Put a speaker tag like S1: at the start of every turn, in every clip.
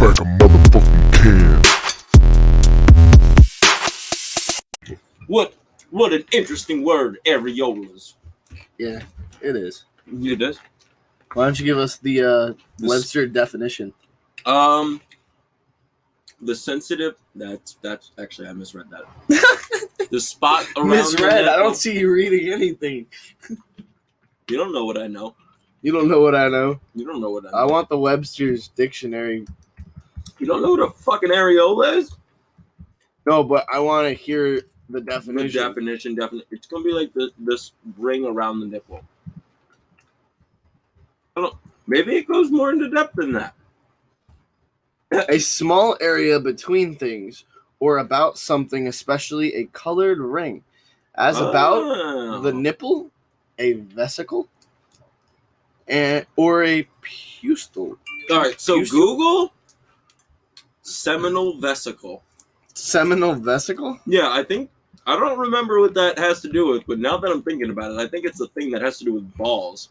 S1: crack a motherfucking can.
S2: What an interesting word, areolas.
S3: Yeah, it is.
S2: It is.
S3: Why don't you give us the Webster definition?
S2: The sensitive. That's actually I misread that. The spot around.
S3: Misread. I don't see you reading anything.
S2: You don't know what I know.
S3: You don't know what I know.
S2: You don't know what I know.
S3: I want the Webster's dictionary.
S2: You don't know what a fucking areola is?
S3: No, but I want to hear the definition.
S2: The definition, definitely. It's gonna be like this ring around the nipple. I don't. Maybe it goes more into depth than that.
S3: A small area between things or about something, especially a colored ring. As about the nipple, a vesicle, or a pustule.
S2: All right, so Google seminal vesicle.
S3: Seminal vesicle?
S2: Yeah, I don't remember what that has to do with, but now that I'm thinking about it, I think it's a thing that has to do with balls.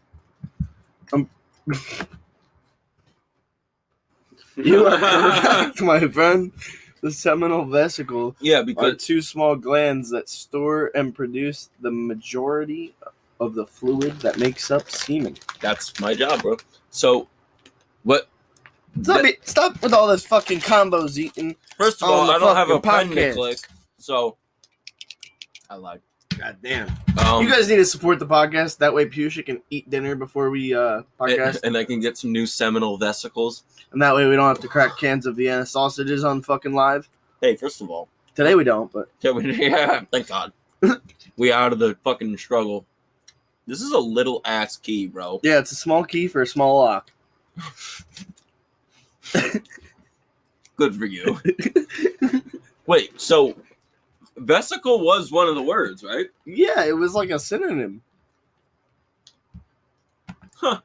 S3: You are correct, my friend. The seminal vesicle are two small glands that store and produce the majority of the fluid that makes up semen.
S2: That's my job, bro. So, what?
S3: Stop with all this fucking combos eating.
S2: First of all, I don't have a pen to click, so I lied.
S3: God damn. You guys need to support the podcast. That way Pusha can eat dinner before we podcast.
S2: And I can get some new seminal vesicles.
S3: And that way we don't have to crack cans of Vienna sausages on fucking live.
S2: Hey, first of all.
S3: Today we don't, but.
S2: Yeah, thank God. We out of the fucking struggle. This is a little ass key, bro.
S3: Yeah, it's a small key for a small lock.
S2: Good for you. Wait, so vesicle was one of the words, right?
S3: Yeah, it was like a synonym.
S2: Huh.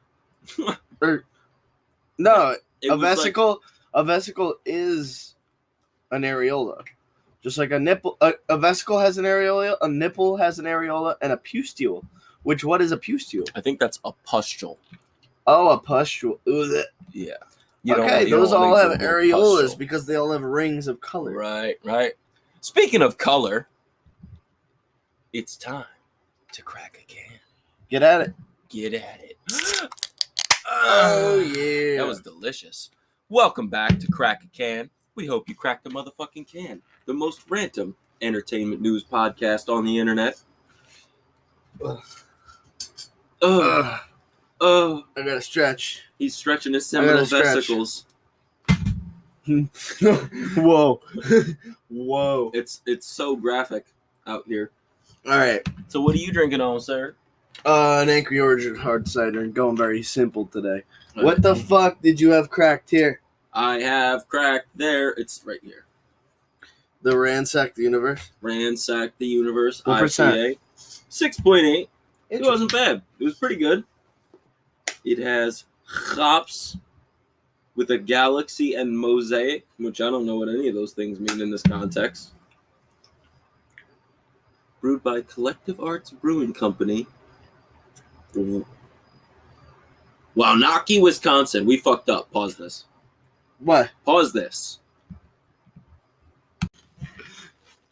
S3: No,
S2: It
S3: a
S2: was
S3: vesicle. A vesicle is an areola, just like a nipple. A vesicle has an areola. A nipple has an areola, and a pustule. What is a pustule?
S2: I think that's a pustule.
S3: Oh, a pustule. Ugh.
S2: Yeah.
S3: Those all have areolas because they all have rings of color.
S2: Right. Speaking of color, it's time to crack a can.
S3: Get at it.
S2: Oh,
S3: yeah.
S2: That was delicious. Welcome back to Crack a Can. We hope you cracked the motherfucking can. The most random entertainment news podcast on the internet.
S3: I gotta stretch.
S2: He's stretching his seminal vesicles.
S3: Whoa. Whoa.
S2: It's so graphic out here.
S3: All right.
S2: So what are you drinking on, sir?
S3: An Angry Orchard hard cider, and going very simple today. What the fuck did you have cracked here?
S2: I have cracked there. It's right here.
S3: The Ransack the Universe?
S2: Ransack the Universe.
S3: What
S2: IPA. 6.8. It wasn't bad. It was pretty good. It has hops with a galaxy and mosaic, which I don't know what any of those things mean in this context. Brewed by Collective Arts Brewing Company. Waunakee, Wisconsin. We fucked up. Pause this.
S3: What?
S2: Pause this.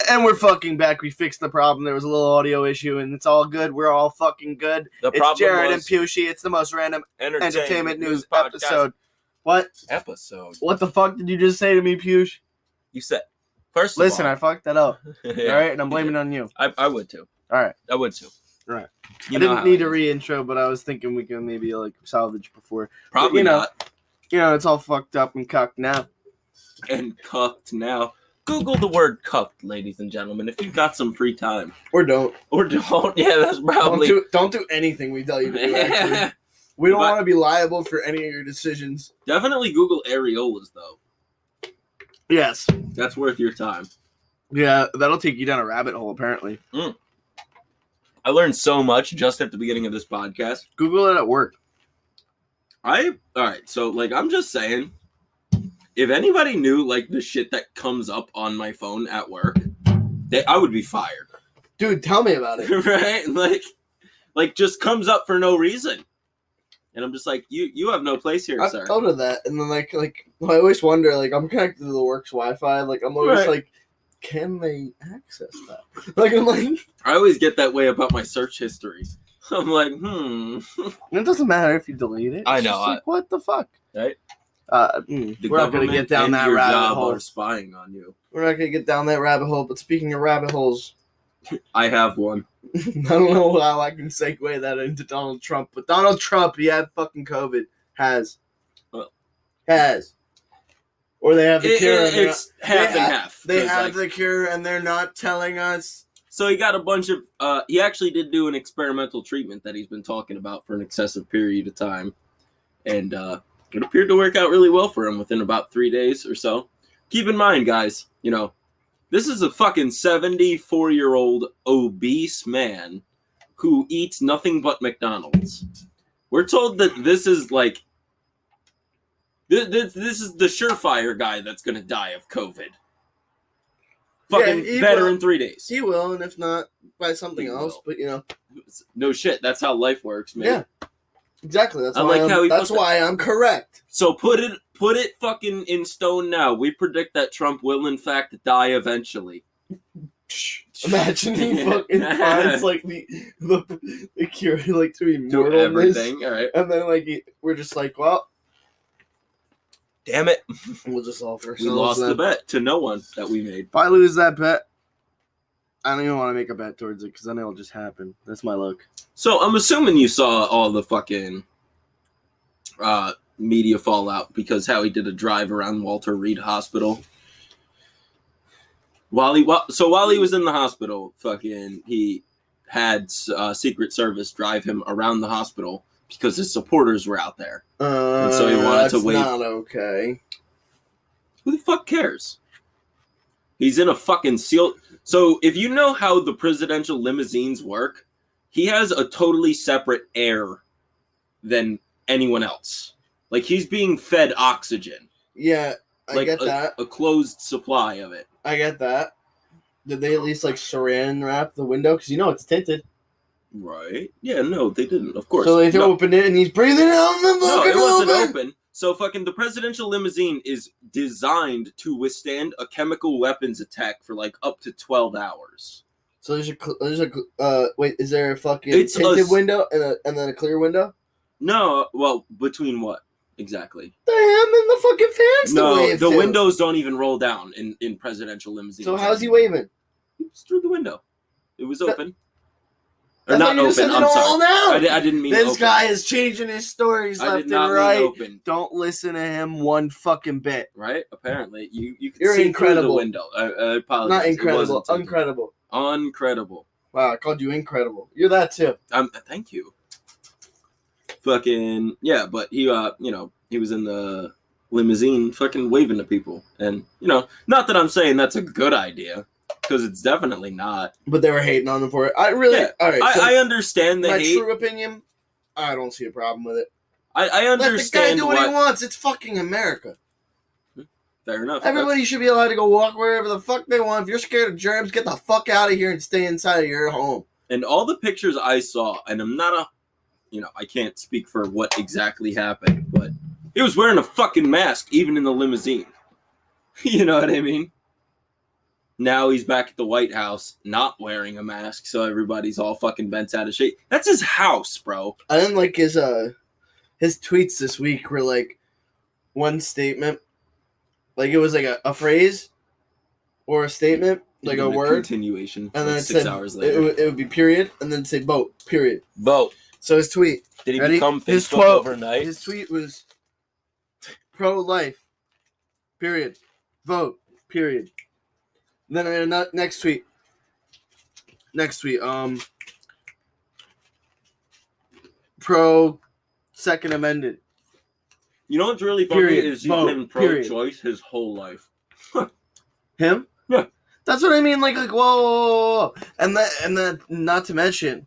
S3: And we're fucking back. We fixed the problem. There was a little audio issue, and it's all good. We're all fucking good. It's Jared and Pushy. It's the most random entertainment news episode. What?
S2: Episode?
S3: What the fuck did you just say to me, Push?
S2: You said, first
S3: Listen,
S2: of all,
S3: I fucked that up.
S2: Yeah,
S3: all right? And I'm blaming it on you.
S2: I would too.
S3: All right.
S2: I would too.
S3: All right.
S2: You
S3: I didn't need a re-intro, but I was thinking we can maybe salvage before.
S2: Probably
S3: not. It's all fucked up and cucked now.
S2: And cucked now. Google the word cucked, ladies and gentlemen, if you've got some free time.
S3: Or don't.
S2: Yeah, that's probably...
S3: Don't do anything we tell you to do, actually. We don't want to be liable for any of your decisions.
S2: Definitely Google areolas, though.
S3: Yes.
S2: That's worth your time.
S3: Yeah, that'll take you down a rabbit hole, apparently.
S2: I learned so much just at the beginning of this podcast.
S3: Google it at work.
S2: All right, so, I'm just saying, if anybody knew, the shit that comes up on my phone at work, I would be fired.
S3: Dude, tell me about it.
S2: Right? Just comes up for no reason. And I'm just like, you have no place here,
S3: I've
S2: sir.
S3: thought of that, and then like I always wonder, like I'm connected to the works Wi-Fi, like I'm always like, can they access that? Like I'm like,
S2: I always get that way about my search history. I'm like,
S3: It doesn't matter if you delete it.
S2: I
S3: It's
S2: know.
S3: just like, what the fuck?
S2: Right?
S3: We're not gonna get down that
S2: your
S3: rabbit
S2: job
S3: hole.
S2: are spying on you.
S3: We're not gonna get down that rabbit hole. But speaking of rabbit holes,
S2: I have one.
S3: I don't know how I can segue that into Donald Trump, but Donald Trump, he had fucking COVID. Has. Or they have the cure.
S2: It's half and half.
S3: They have the cure, and they're not telling us.
S2: So he got a bunch of. He actually did do an experimental treatment that he's been talking about for an excessive period of time, and it appeared to work out really well for him within about 3 days or so. Keep in mind, guys, this is a fucking 74-year-old obese man who eats nothing but McDonald's. We're told that this is like. This is the surefire guy that's going to die of COVID. Fucking better in 3 days.
S3: He will, and if not, by something else. But,
S2: No shit, that's how life works, man.
S3: Yeah, exactly. That's why I'm correct.
S2: So put it fucking in stone now. We predict that Trump will, in fact, die eventually.
S3: Imagine he fucking finds, like, the cure, like, to immortalness.
S2: To everything, all right.
S3: And then, like, we're just like, well...
S2: Damn it.
S3: We'll just offer ourselves.
S2: We lost the bet to no one that we made.
S3: If I lose that bet, I don't even want to make a bet towards it because then it'll just happen. That's my luck.
S2: So I'm assuming you saw all the fucking media fallout because how he did a drive around Walter Reed Hospital. While he was in the hospital, fucking he had Secret Service drive him around the hospital because his supporters were out there. And so he wanted to wave.
S3: That's not okay.
S2: Who the fuck cares? He's in a fucking sealed... So if you know how the presidential limousines work, he has a totally separate air than anyone else. Like, he's being fed oxygen.
S3: Yeah, I get that.
S2: A closed supply of it.
S3: I get that. Did they at least, like, saran wrap the window? Because, it's tinted.
S2: Right. Yeah, no, they didn't, of course.
S3: So they opened it and he's breathing out the fucking
S2: No, it wasn't open. So fucking the presidential limousine is designed to withstand a chemical weapons attack for like up to 12 hours.
S3: So wait, is there a fucking tinted window and then a clear window?
S2: No, well, between what? Exactly.
S3: The him and the fucking fans to wave
S2: the
S3: to.
S2: windows don't even roll down in presidential limousines.
S3: So how's he waving?
S2: It's through the window. It was open.
S3: Or not open, I'm sorry.
S2: I didn't mean
S3: this
S2: open.
S3: guy is changing his stories left and right. Open. Don't listen to him one fucking bit.
S2: Right? Apparently. You can
S3: You're
S2: see
S3: incredible.
S2: through the window. I apologize.
S3: Not incredible. Uncredible.
S2: Uncredible.
S3: Wow, I called you incredible. You're that too.
S2: Thank you. Fucking, yeah, but he, he was in the limousine fucking waving to people. And, not that I'm saying that's a good idea. Because it's definitely not.
S3: But they were hating on them for it. All right. So
S2: I understand the hate.
S3: My true opinion, I don't see a problem with it.
S2: I understand.
S3: Let the guy do what he wants. It's fucking America.
S2: Fair enough.
S3: Everybody should be allowed to go walk wherever the fuck they want. If you're scared of germs, get the fuck out of here and stay inside of your home.
S2: And all the pictures I saw, and I'm not I can't speak for what exactly happened, but he was wearing a fucking mask even in the limousine. You know what I mean? Now he's back at the White House, not wearing a mask, so everybody's all fucking bent out of shape. That's his house, bro.
S3: I didn't like his tweets this week were like one statement, like it was like a phrase or a statement, like a word
S2: continuation,
S3: and then
S2: like
S3: it
S2: 6
S3: said,
S2: hours later,
S3: it would be period, and then say vote, period,
S2: vote.
S3: So his tweet.
S2: Did he become Facebook overnight?
S3: His tweet was pro-life, period, vote, period. Then next tweet, pro Second Amendment.
S2: You know what's really funny is he's been pro-choice his whole life.
S3: Him?
S2: Yeah.
S3: That's what I mean. Like whoa. And then not to mention,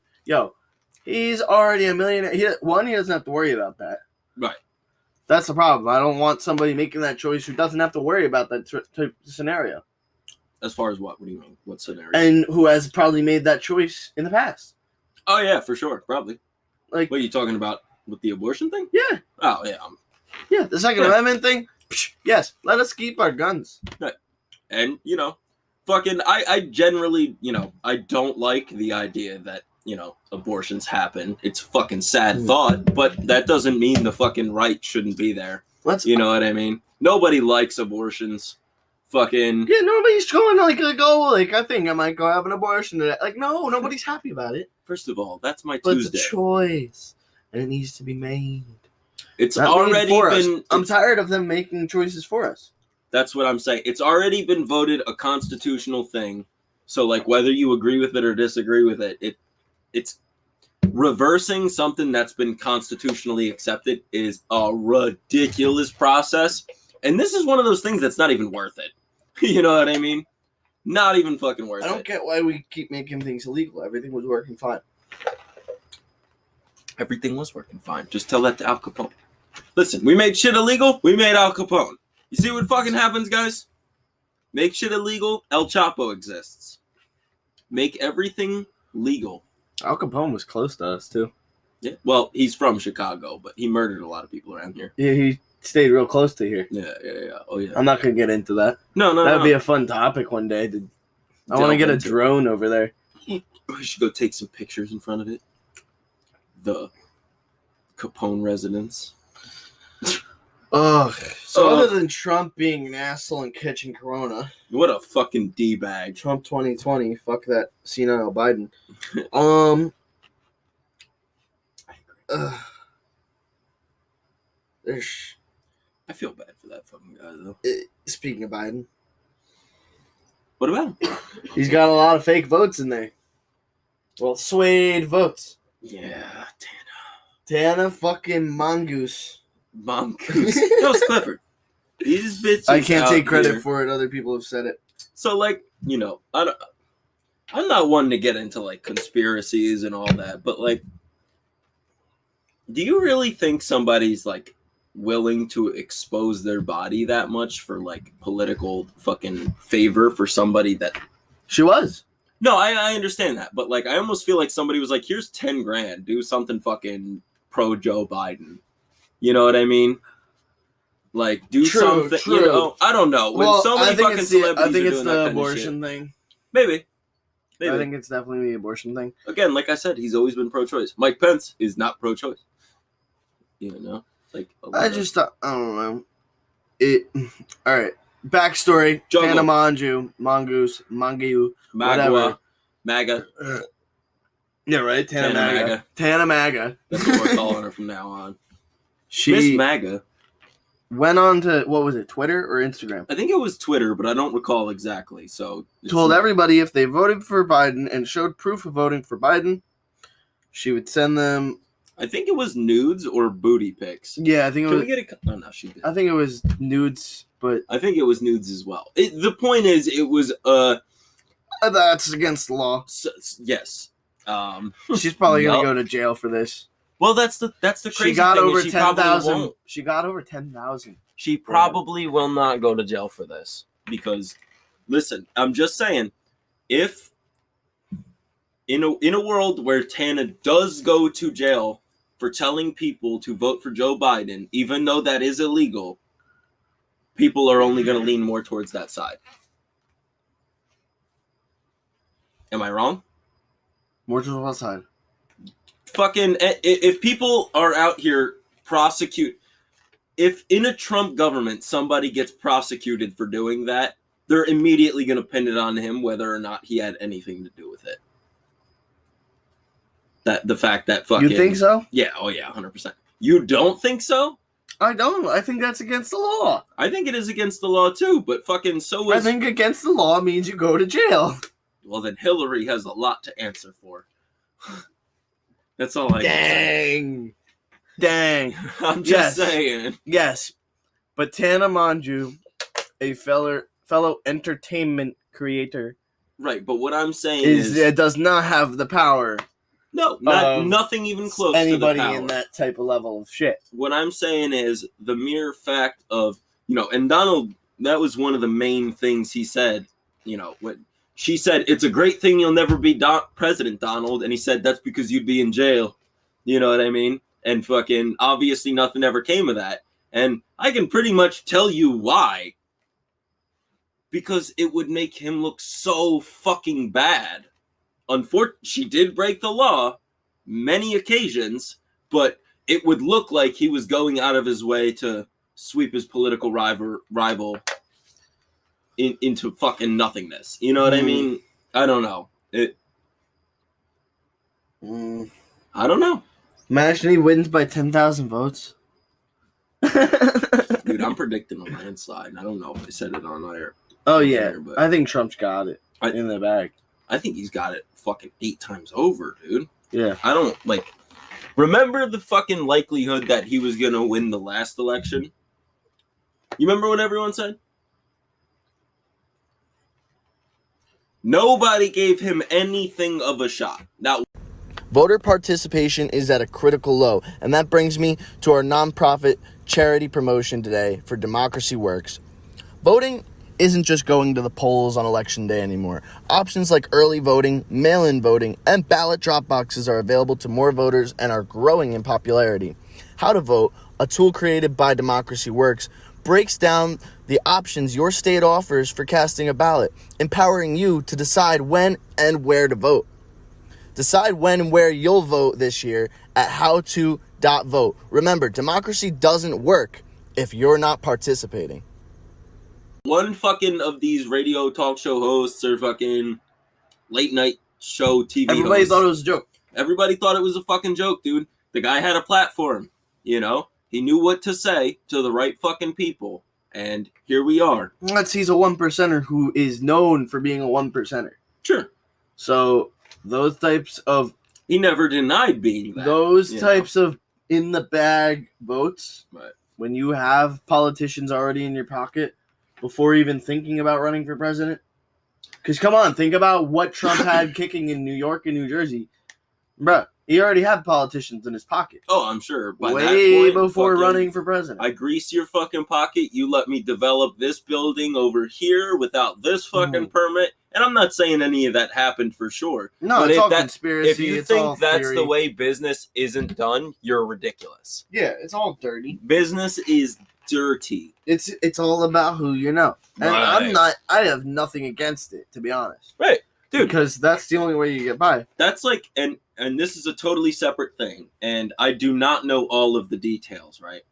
S3: he's already a millionaire. He doesn't have to worry about that.
S2: Right.
S3: That's the problem. I don't want somebody making that choice who doesn't have to worry about that type of scenario.
S2: As far as what? What do you mean? What scenario?
S3: And who has probably made that choice in the past.
S2: Oh, yeah, for sure. Probably.
S3: Like,
S2: what are you talking about? With the abortion thing?
S3: Yeah.
S2: Oh, yeah.
S3: Yeah, the Second Amendment thing? Yes, let us keep our guns.
S2: Right. And, fucking, I generally, I don't like the idea that, abortions happen. It's a fucking sad thought, but that doesn't mean the fucking right shouldn't be there. You know what I mean? Nobody likes abortions. Fucking...
S3: Yeah, nobody's going I think I might go have an abortion today. Like, no, nobody's happy about it.
S2: First of all, that's my
S3: but
S2: Tuesday.
S3: It's a choice, and it needs to be made.
S2: It's already been...
S3: I'm tired of them making choices for us.
S2: That's what I'm saying. It's already been voted a constitutional thing. So, whether you agree with it or disagree with it, it's reversing something that's been constitutionally accepted is a ridiculous process. And this is one of those things that's not even worth it. You know what I mean? Not even fucking worth it.
S3: I don't get why we keep making things illegal. Everything was working fine.
S2: Everything was working fine. Just tell that to Al Capone. Listen, we made shit illegal. We made Al Capone. You see what fucking happens, guys? Make shit illegal. El Chapo exists. Make everything legal.
S3: Al Capone was close to us, too.
S2: Yeah. Well, he's from Chicago, but he murdered a lot of people around here.
S3: Yeah, he stayed real close to here.
S2: Yeah. Oh, yeah.
S3: I'm not going to get into that.
S2: No.
S3: That'd be a fun topic one day. I want to get a drone over there.
S2: We should go take some pictures in front of it. The Capone residence.
S3: Ugh. So other than Trump being an asshole and catching corona.
S2: What a fucking D-bag.
S3: Trump 2020. Fuck that senile Biden.
S2: I feel bad for that fucking guy, though.
S3: Speaking of Biden.
S2: What about him?
S3: He's got a lot of fake votes in there. Well, swayed votes.
S2: Yeah,
S3: Tana fucking Mongoose.
S2: Mongoose. That was clever. These bitches.
S3: I can't take credit for it. Other people have said it.
S2: So, I'm not one to get into, conspiracies and all that, but, do you really think somebody's, willing to expose their body that much for, political fucking favor for somebody that...
S3: She was.
S2: No, I understand that, but, I almost feel like somebody was like, here's 10 grand, do something fucking pro-Joe Biden. You know what I mean? Do something,
S3: true.
S2: I don't know. When so many fucking celebrities
S3: I think
S2: are
S3: it's
S2: doing
S3: the
S2: that kind
S3: abortion
S2: of shit.
S3: thing.
S2: Maybe.
S3: I think it's definitely the abortion thing.
S2: Again, like I said, he's always been pro-choice. Mike Pence is not pro-choice. You know?
S3: I don't know. All right. Backstory.
S2: Jungle.
S3: Tana Mongoose, whatever.
S2: MAGA.
S3: Yeah, right? Tana MAGA. Tana MAGA.
S2: That's what we're calling her from now on.
S3: She
S2: Miss MAGA
S3: went on to, what was it, Twitter or Instagram?
S2: I think it was Twitter, but I don't recall exactly. So
S3: told everybody if they voted for Biden and showed proof of voting for Biden, she would send them...
S2: I think it was nudes or booty pics.
S3: Yeah, I think it was...
S2: Can we get a... Oh, no, she did.
S3: I think it was nudes, but...
S2: I think it was nudes as well. The point is, it was...
S3: That's against the law.
S2: Yes.
S3: She's probably going to go to jail for this.
S2: Well, that's the crazy
S3: she got
S2: thing.
S3: Over
S2: she
S3: 10,000. She got over 10,000.
S2: She probably will not go to jail for this. Because, listen, I'm just saying, if... In a world where Tana does go to jail for telling people to vote for Joe Biden, even though that is illegal, people are only going to lean more towards that side. Am I wrong?
S3: More towards what side?
S2: Fucking, if people are out here if in a Trump government somebody gets prosecuted for doing that, they're immediately going to pin it on him whether or not he had anything to do with it. The fact that fucking...
S3: You think so?
S2: Yeah, 100%. You don't think so?
S3: I don't. I think that's against the law.
S2: I think it is against the law too, but fucking so is...
S3: I think against the law means you go to jail.
S2: Well, then Hillary has a lot to answer for. That's all I can say.
S3: Dang.
S2: I'm just saying.
S3: Yes. But Tana Mongeau, a fellow entertainment creator...
S2: Right, but what I'm saying is...
S3: It does not have the power...
S2: No, nothing even close to the power.
S3: Anybody in that type of level of shit.
S2: What I'm saying is the mere fact of, and Donald, that was one of the main things he said, when she said, it's a great thing you'll never be President, Donald. And he said, that's because you'd be in jail. You know what I mean? And fucking obviously nothing ever came of that. And I can pretty much tell you why. Because it would make him look so fucking bad. Unfortunately, she did break the law many occasions, but it would look like he was going out of his way to sweep his political rival into fucking nothingness. You know what I mean? I don't know. I don't know.
S3: Imagine he wins by 10,000 votes.
S2: Dude, I'm predicting a landslide. I don't know if I said it on air.
S3: Oh, yeah. But I think Trump's got it in the bag.
S2: I think he's got it fucking 8 times over, dude.
S3: Yeah.
S2: I don't, remember the fucking likelihood that he was going to win the last election? You remember what everyone said? Nobody gave him anything of a shot. Now,
S4: voter participation is at a critical low, and that brings me to our nonprofit charity promotion today for Democracy Works. Voting isn't just going to the polls on election day anymore. Options like early voting, mail-in voting, and ballot drop boxes are available to more voters and are growing in popularity. How to Vote, a tool created by Democracy Works, breaks down the options your state offers for casting a ballot, empowering you to decide when and where to vote. Decide when and where you'll vote this year at howto.vote. Remember, democracy doesn't work if you're not participating.
S2: One fucking of these radio talk show hosts or fucking late night show TV
S3: Everybody
S2: hosts,
S3: thought it was a joke.
S2: Everybody thought it was a fucking joke, dude. The guy had a platform, you know? He knew what to say to the right fucking people. And here we are.
S3: He's a 1%er who is known for being a 1%er.
S2: Sure.
S3: So those types of...
S2: He never denied being that.
S3: Those types of in-the-bag votes,
S2: right,
S3: when you have politicians already in your pocket before even thinking about running for president. Because come on, think about what Trump had kicking in New York and New Jersey. Bruh, he already had politicians in his pocket.
S2: Oh, I'm sure. By
S3: Way
S2: that point,
S3: before running for president.
S2: I grease your fucking pocket. You let me develop this building over here without this fucking permit. And I'm not saying any of that happened for sure.
S3: No,
S2: but
S3: it's all conspiracy.
S2: If you
S3: it's
S2: think
S3: all
S2: that's
S3: theory.
S2: the way business isn't done, you're ridiculous.
S3: Yeah, it's all dirty.
S2: Business is dirty.
S3: It's all about who you know. And
S2: Right.
S3: I have nothing against it, to be honest.
S2: Right. Dude.
S3: Because that's the only way you get by.
S2: That's like, and this is a totally separate thing. And I do not know all of the details, right?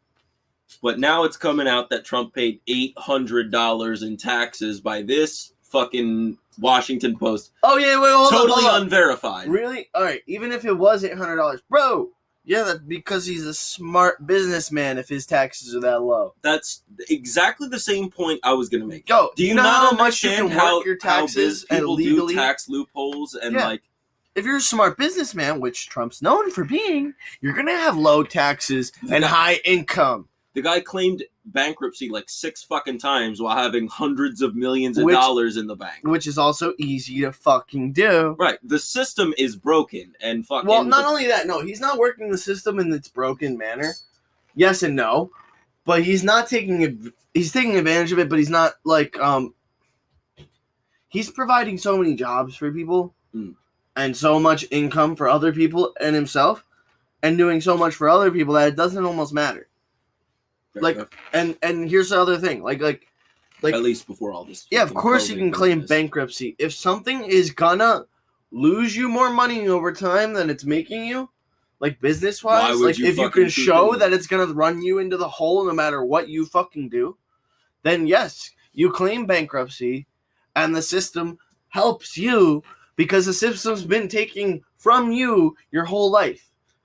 S2: But now it's coming out that Trump paid $800 in taxes by this fucking Washington Post.
S3: Oh, yeah, wait, hold
S2: totally
S3: on.
S2: unverified.
S3: Really? All right, even if it was $800. Bro, yeah, that's because he's a smart businessman if his taxes are that low.
S2: That's exactly the same point I was going to make.
S3: Yo,
S2: do you
S3: know
S2: not
S3: how much you
S2: understand
S3: can work your taxes
S2: how
S3: and
S2: people
S3: legally
S2: do tax loopholes and
S3: if you're a smart businessman, which Trump's known for being, you're going to have low taxes and high income.
S2: The guy claimed bankruptcy like 6 fucking times while having hundreds of millions of dollars in the bank.
S3: Which is also easy to fucking do.
S2: Right. The system is broken and fucking...
S3: Well, not only that, no, he's not working the system in its broken manner. Yes and no. But he's not taking... He's taking advantage of it, but he's not, he's providing so many jobs for people and so much income for other people and himself and doing so much for other people that it doesn't almost matter. And here's the other thing, like
S2: at least before all this.
S3: Yeah, of course you can claim bankruptcy if something is gonna lose you more money over time than it's making you, like business wise. Like if you can show that it's gonna run you into the hole no matter what you fucking do, then yes, you claim bankruptcy, and the system helps you because the system's been taking from you your whole life.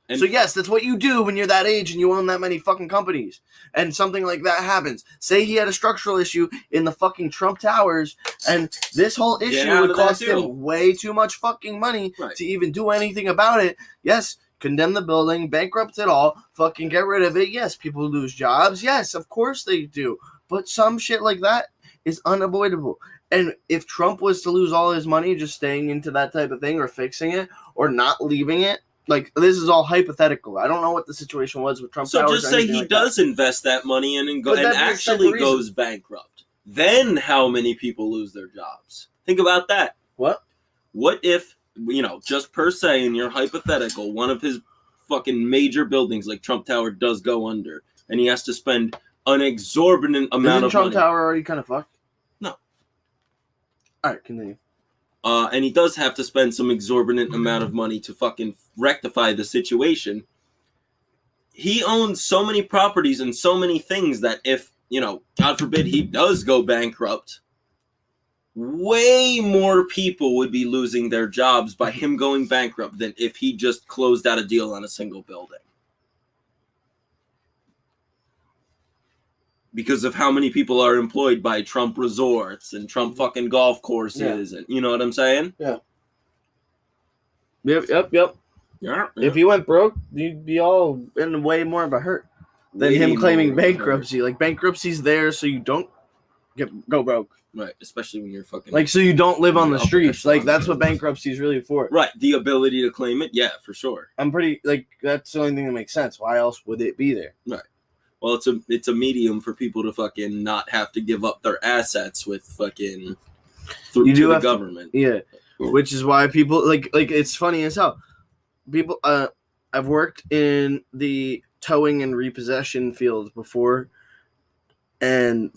S3: And so yes, that's what you do when you're that age and you own that many fucking companies. And something like that happens. Say he had a structural issue in the fucking Trump Towers, and this whole issue would cost him way too much fucking money to even do anything about it. Yes, condemn the building, bankrupt it all, fucking get rid of it. Yes, people lose jobs. Yes, of course they do. But some shit like that is unavoidable. And if Trump was to lose all his money just staying into that type of thing or fixing it or not leaving it, like, this is all hypothetical. I don't know what the situation was with Trump Towers.
S2: So just say he does invest that money in and actually goes bankrupt. Then how many people lose their jobs? Think about that.
S3: What?
S2: What if, just per se, in your hypothetical, one of his fucking major buildings like Trump Tower does go under, and he has to spend an exorbitant amount
S3: Isn't
S2: of
S3: Trump
S2: money.
S3: Tower already kind of fucked?
S2: No.
S3: All right, continue.
S2: And he does have to spend some exorbitant amount of money to fucking rectify the situation. He owns so many properties and so many things that if, God forbid he does go bankrupt, way more people would be losing their jobs by him going bankrupt than if he just closed out a deal on a single building. Because of how many people are employed by Trump resorts and Trump fucking golf courses, and you know what I'm saying?
S3: Yeah. Yep.
S2: Yeah.
S3: If he went broke, you'd be all in way more of a hurt than him claiming bankruptcy. Like, bankruptcy's there so you don't go broke.
S2: Right, especially when you're fucking...
S3: Like, so you don't live on the streets. Like, that's what bankruptcy is really for.
S2: Right, the ability to claim it, yeah, for sure.
S3: That's the only thing that makes sense. Why else would it be there?
S2: Right. Well, it's a medium for people to fucking not have to give up their assets with fucking... to the government.
S3: Yeah, which is why people... Like, it's funny as hell. People... I've worked in the towing and repossession field before, and...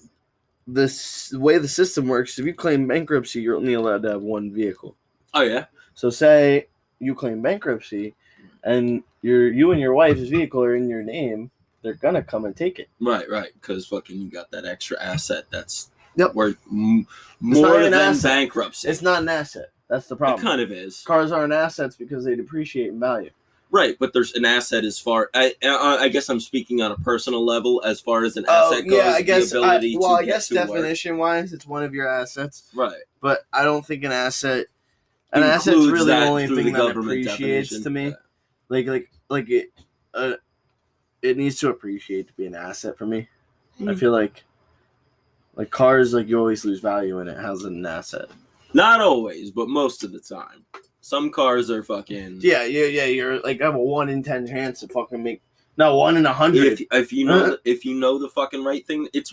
S3: The way the system works, if you claim bankruptcy, you're only allowed to have one vehicle.
S2: Oh, yeah?
S3: So say you claim bankruptcy and you and your wife's vehicle are in your name, they're going to come and take it.
S2: Right, because fucking you got that extra asset that's worth
S3: More
S2: than bankruptcy.
S3: It's not an asset. That's the problem.
S2: It kind of is.
S3: Cars aren't assets because they depreciate in value.
S2: Right, but there's an asset as far... I guess I'm speaking on a personal level as far as an asset goes.
S3: Yeah, I guess.
S2: I
S3: guess definition-wise, it's one of your assets.
S2: Right.
S3: But I don't think an asset's really the only thing that appreciates to me.
S2: Yeah.
S3: Like it needs to appreciate to be an asset for me. I feel like cars, like, you always lose value in it. How's it an asset?
S2: Not always, but most of the time. Some cars are fucking...
S3: Yeah. You're like, I have a 1 in 10 chance to fucking make... No, 1 in 100.
S2: If you know the fucking right thing, it's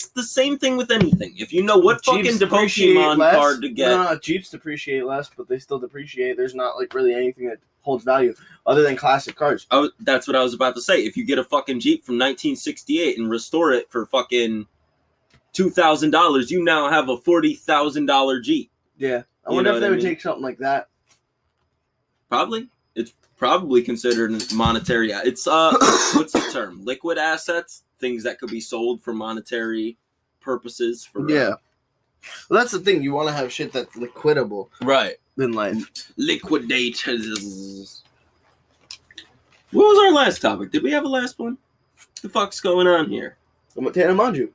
S2: the same thing with anything. If you know what fucking Pokemon card to get...
S3: No, Jeeps depreciate less, but they still depreciate. There's not, like, really anything that holds value other than classic cars.
S2: That's what I was about to say. If you get a fucking Jeep from 1968 and restore it for fucking $2,000, you now have a $40,000 Jeep.
S3: Yeah. I wonder if they would take something like that.
S2: Probably. It's probably considered monetary. It's what's the term? Liquid assets, things that could be sold for monetary purposes.
S3: Well, that's the thing. You want to have shit that's liquidable,
S2: right?
S3: In life,
S2: liquidate. What was our last topic? Did we have a last one? What the fuck's going on here?
S3: Tana Manju.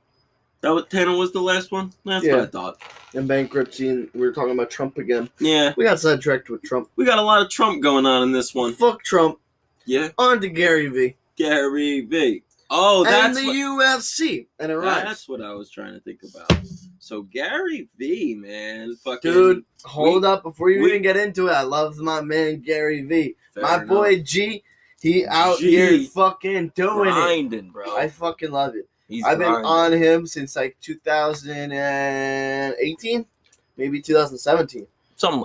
S2: Tana was the last one? That's what I thought.
S3: And bankruptcy, and we were talking about Trump again.
S2: Yeah.
S3: We got sidetracked with Trump.
S2: We got a lot of Trump going on in this one.
S3: Fuck Trump.
S2: Yeah.
S3: On to Gary V.
S2: Gary V. Oh, that's
S3: and the UFC. And it rhymes.
S2: That's what I was trying to think about. So Gary V, man. Fucking...
S3: Dude, hold up. Before you even get into it, I love my man Gary V. Boy G, he out here fucking doing
S2: grinding,
S3: it.
S2: Bro.
S3: I fucking love it. I've been on him since like 2018, maybe 2017.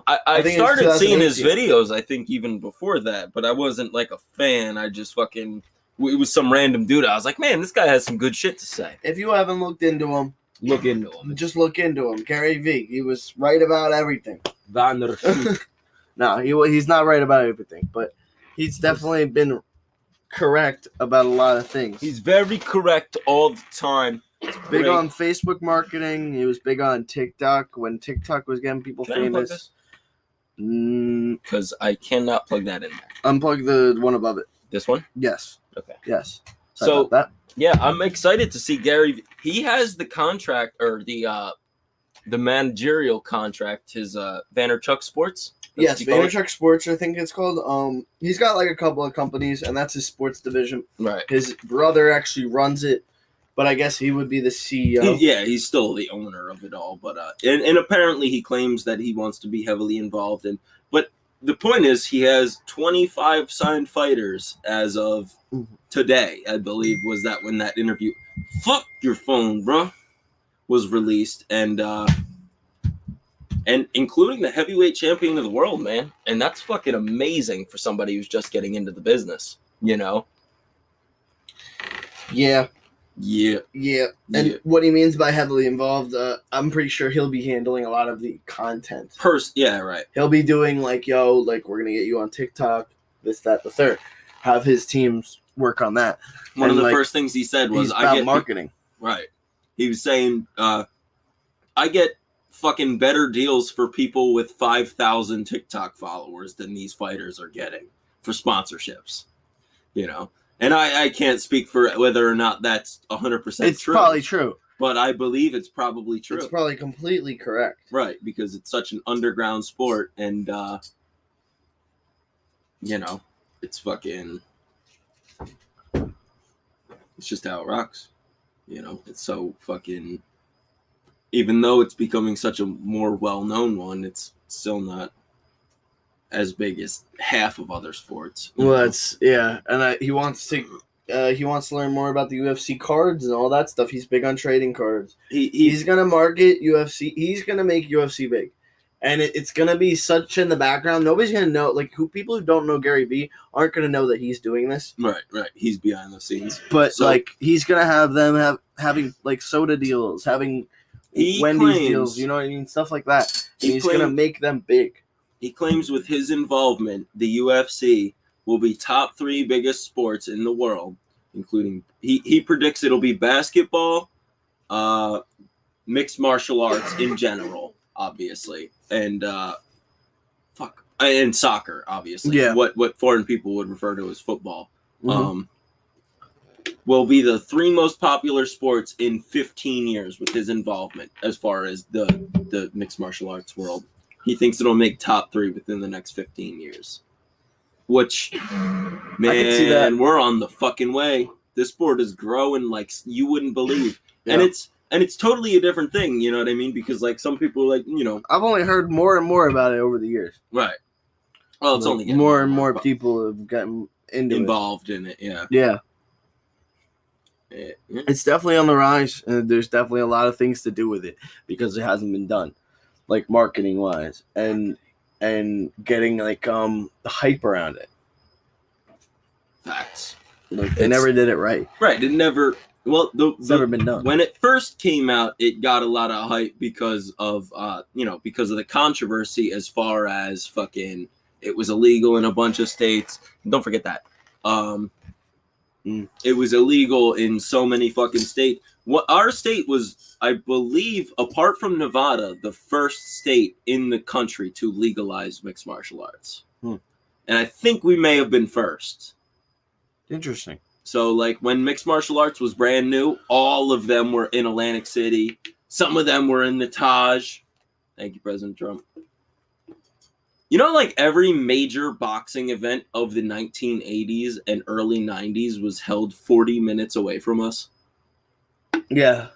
S2: I started seeing his videos, I think, even before that, but I wasn't like a fan. I just fucking, it was some random dude. I was like, man, this guy has some good shit to say.
S3: If you haven't looked into him,
S2: look into him.
S3: Just look into him. Gary V. He was right about everything. No, he's not right about everything, but he's definitely been correct about a lot of things.
S2: He's very correct all the time.
S3: Big on Facebook marketing. He was big on TikTok when TikTok was getting people famous.
S2: Because I cannot plug that in.
S3: Unplug the one above it.
S2: This one?
S3: Yes.
S2: Okay.
S3: Yes.
S2: So yeah, I'm excited to see Gary. He has the contract or the managerial contract. His Vaynerchuk Sports.
S3: Yes, Vaynerchuk Sports, I think it's called. He's got like a couple of companies, and that's his sports division.
S2: Right.
S3: His brother actually runs it, but I guess he would be the CEO.
S2: Yeah, he's still the owner of it all, but and apparently he claims that he wants to be heavily involved in. But the point is, he has 25 signed fighters as of today. I believe was that when that interview. Fuck your phone, bro. Was released, and and including the heavyweight champion of the world, man. And that's fucking amazing for somebody who's just getting into the business, you know?
S4: Yeah.
S2: Yeah.
S4: And what he means by heavily involved, I'm pretty sure he'll be handling a lot of the content.
S2: Yeah, right.
S4: He'll be doing like, we're going to get you on TikTok, this, that, the third. Have his teams work on that.
S2: One of the first things he said was,
S4: I get marketing.
S2: Right. He was saying, I get fucking better deals for people with 5,000 TikTok followers than these fighters are getting for sponsorships, you know? And I can't speak for whether or not that's 100% true.
S4: It's probably true.
S2: But I believe it's probably true.
S4: It's probably completely correct.
S2: Right, because it's such an underground sport, and, you know, it's fucking... It's just how it rocks. You know, it's so fucking... Even though it's becoming such a more well-known one, it's still not as big as half of other sports.
S4: Well, that's and he wants to learn more about the UFC cards and all that stuff. He's big on trading cards. He's gonna market UFC. He's gonna make UFC big, and it's gonna be such in the background. Nobody's gonna know. Like people who don't know Gary Vee aren't gonna know that he's doing this.
S2: Right. He's behind the scenes,
S4: but he's gonna have them having like soda deals, having Wendy's deals. You know what I mean? Stuff like that. And he's gonna make them big.
S2: He claims with his involvement, the UFC will be top 3 biggest sports in the world, including he predicts it'll be basketball, mixed martial arts in general, obviously, and and soccer, obviously.
S4: Yeah.
S2: What foreign people would refer to as football.
S4: Mm-hmm.
S2: Will be the 3 most popular sports in 15 years with his involvement as far as the mixed martial arts world. He thinks it'll make top 3 within the next 15 years. Which, man,
S4: I can see that.
S2: We're on the fucking way. This sport is growing like you wouldn't believe. Yeah. And it's totally a different thing, you know what I mean? Because like some people like, you know,
S4: I've only heard more and more about it over the years.
S2: Right. Well, it's only
S4: more and more people have gotten
S2: involved in it, yeah.
S4: Yeah. It's definitely on the rise, and there's definitely a lot of things to do with it because it hasn't been done, like marketing wise, and getting like the hype around it.
S2: Facts.
S4: Like they never did it right.
S2: Right. It never. Well,
S4: it's never been done.
S2: When it first came out, it got a lot of hype because of because of the controversy as far as fucking it was illegal in a bunch of states. Don't forget that. It was illegal in so many fucking states. What our state was, I believe, apart from Nevada, the first state in the country to legalize mixed martial arts. And I think we may have been first.
S4: Interesting.
S2: So, like, when mixed martial arts was brand new, all of them were in Atlantic City. Some of them were in the Taj. Thank you, President Trump. You know, like, every major boxing event of the 1980s and early 90s was held 40 minutes away from us?
S4: Yeah.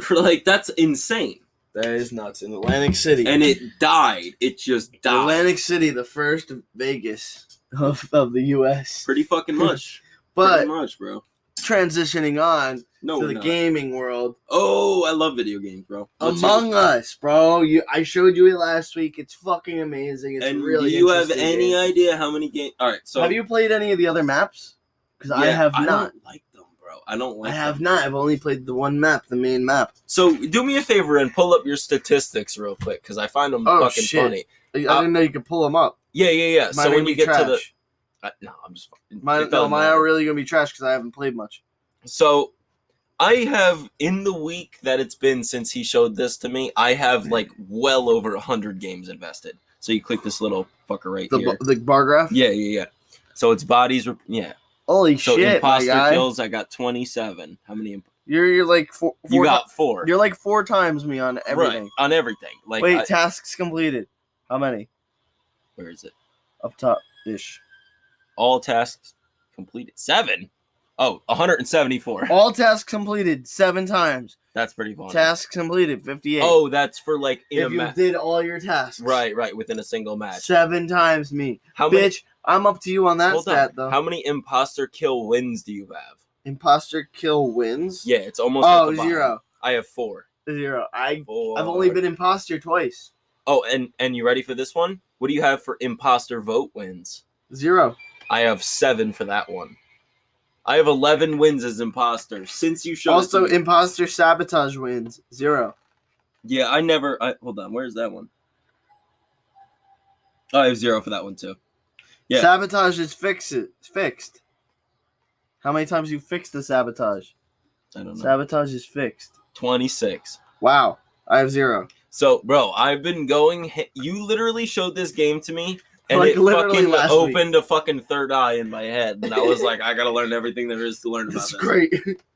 S2: Like, that's insane.
S4: That is nuts. In Atlantic City.
S2: And it died. It just died.
S4: Atlantic City, the first Vegas of the U.S.
S2: Pretty fucking much.
S4: But
S2: pretty much, bro.
S4: Transitioning on to the gaming world.
S2: Oh, I love video games, bro.
S4: Among Us, bro. I showed you it last week. It's fucking amazing. It's really
S2: do you have any idea how many games? All right, so
S4: have you played any of the other maps? Because I have not.
S2: I don't like them, bro. I don't like them.
S4: I have not. I've only played the one map, the main map.
S2: So do me a favor and pull up your statistics real quick, because I find them fucking funny.
S4: I didn't know you could pull them up.
S2: Yeah. So when you get to the... no, I'm just...
S4: Mine are really going to be trash because I haven't played much.
S2: So I have, in the week that it's been since he showed this to me, I have like well over 100 games invested. So you click this little fucker right here.
S4: The bar graph?
S2: Yeah. So it's bodies...
S4: Holy shit,
S2: imposter
S4: my guy.
S2: kills, I got 27. How many...
S4: You're like four.
S2: You got 4.
S4: You're like 4 times me on everything.
S2: Right, on everything. Like,
S4: wait, tasks completed. How many?
S2: Where is it?
S4: Up top-ish.
S2: All tasks completed. 7? Oh, 174.
S4: All tasks completed 7 times.
S2: That's pretty funny.
S4: Tasks completed 58.
S2: Oh, that's for like
S4: if you did all your tasks.
S2: Right, within a single match.
S4: 7 times me. Bitch, I'm up to you on that stat, though.
S2: How many imposter kill wins do you have?
S4: Imposter kill wins?
S2: Yeah, it's almost
S4: 0.
S2: I have 4.
S4: 0. I've only been imposter twice.
S2: Oh, and you ready for this one? What do you have for imposter vote wins?
S3: 0.
S2: I have 7 for that one. I have 11 wins as imposter since you showed.
S3: Also, imposter sabotage wins 0.
S2: Yeah, hold on. Where's that one? Oh, I have 0 for that one too. Yeah.
S3: Sabotage is fixed. How many times you fixed the sabotage?
S2: I don't know.
S3: Sabotage is fixed.
S2: 26.
S3: Wow. I have 0.
S2: So, bro, I've been going. You literally showed this game to me, and
S3: Like,
S2: it
S3: literally
S2: fucking opened a fucking third eye in my head, and I was like, I gotta learn everything there is to learn about
S3: It's
S2: this.
S3: great.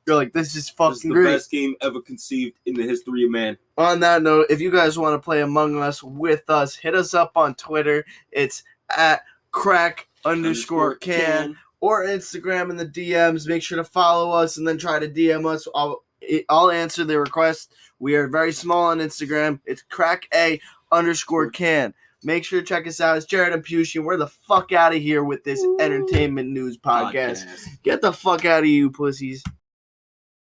S3: You're like, this is fucking
S2: This is the
S3: great.
S2: best game ever conceived in the history of man.
S3: On that note, if you guys want to play Among Us with us, hit us up on Twitter. It's at crack_can or Instagram in the DMs. Make sure to follow us and then try to DM us. I'll answer the request. We are very small on Instagram. It's crack_can. Make sure to check us out. It's Jared and Pushin. We're the fuck out of here with this entertainment news podcast. Get the fuck out of you, pussies.